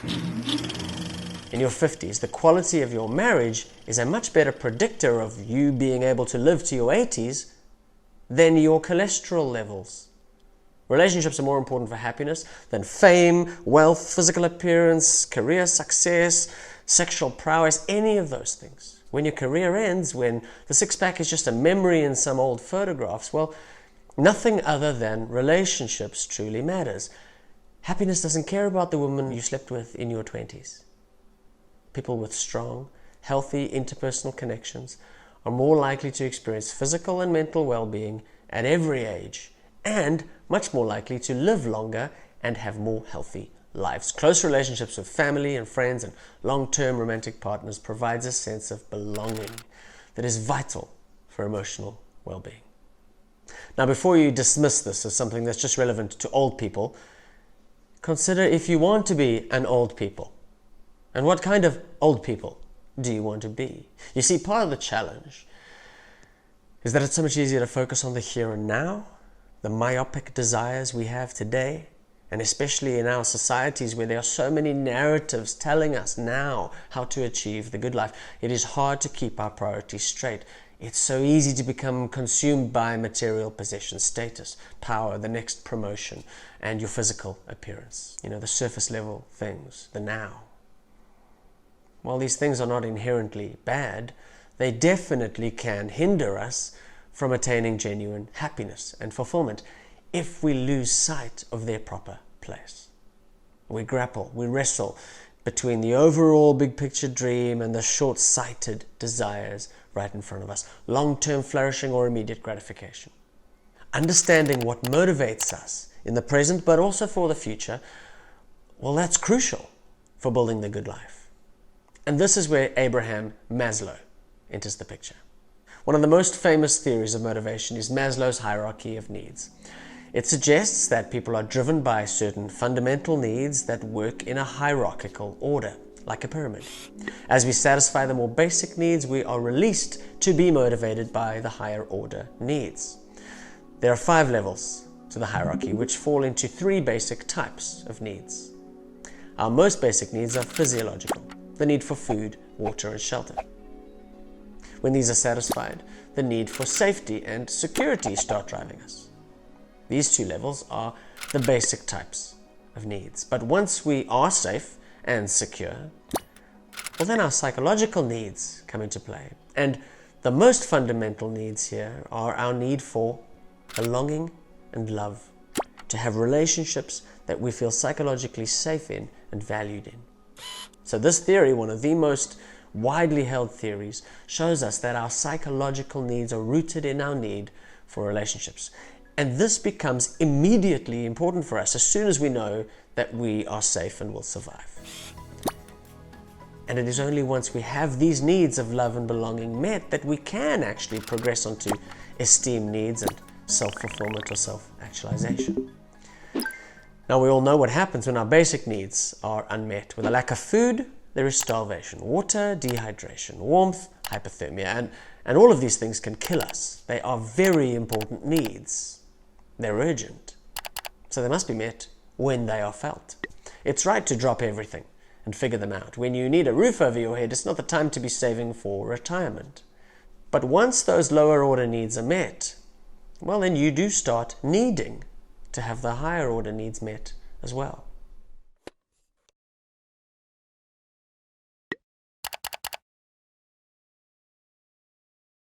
In your 50s, the quality of your marriage is a much better predictor of you being able to live to your 80s than your cholesterol levels. Relationships are more important for happiness than fame, wealth, physical appearance, career success, sexual prowess, any of those things. When your career ends, when the six-pack is just a memory in some old photographs, well, nothing other than relationships truly matters. Happiness doesn't care about the woman you slept with in your 20s. People with strong, healthy interpersonal connections are more likely to experience physical and mental well-being at every age, and much more likely to live longer and have more healthy lives. Close relationships with family and friends and long-term romantic partners provides a sense of belonging that is vital for emotional well-being. Now, before you dismiss this as something that's just relevant to old people, consider if you want to be an old people. And what kind of old people do you want to be? You see, part of the challenge is that it's so much easier to focus on the here and now, the myopic desires we have today, and especially in our societies where there are so many narratives telling us now how to achieve the good life. It is hard to keep our priorities straight. It's so easy to become consumed by material possessions, status, power, the next promotion, and your physical appearance. You know, the surface level things, the now. While these things are not inherently bad, they definitely can hinder us from attaining genuine happiness and fulfillment if we lose sight of their proper place. We grapple, we wrestle between the overall big picture dream and the short-sighted desires right in front of us, long-term flourishing or immediate gratification. Understanding what motivates us in the present but also for the future, well, that's crucial for building the good life. And this is where Abraham Maslow enters the picture. One of the most famous theories of motivation is Maslow's Hierarchy of Needs. It suggests that people are driven by certain fundamental needs that work in a hierarchical order, like a pyramid. As we satisfy the more basic needs, we are released to be motivated by the higher order needs. There are 5 levels to the hierarchy, which fall into 3 basic types of needs. Our most basic needs are physiological. The need for food, water, and shelter. When these are satisfied, the need for safety and security start driving us. These 2 levels are the basic types of needs. But once we are safe and secure, well, then our psychological needs come into play. And the most fundamental needs here are our need for belonging and love, to have relationships that we feel psychologically safe in and valued in. So this theory, one of the most widely held theories, shows us that our psychological needs are rooted in our need for relationships. And this becomes immediately important for us as soon as we know that we are safe and will survive. And it is only once we have these needs of love and belonging met that we can actually progress onto esteem needs and self-fulfillment or self-actualization. Now, we all know what happens when our basic needs are unmet. With a lack of food, there is starvation, water, dehydration, warmth, hypothermia, and all of these things can kill us. They are very important needs. They're urgent, so they must be met when they are felt. It's right to drop everything and figure them out. When you need a roof over your head, it's not the time to be saving for retirement. But once those lower order needs are met, well, then you do start needing to have the higher order needs met as well.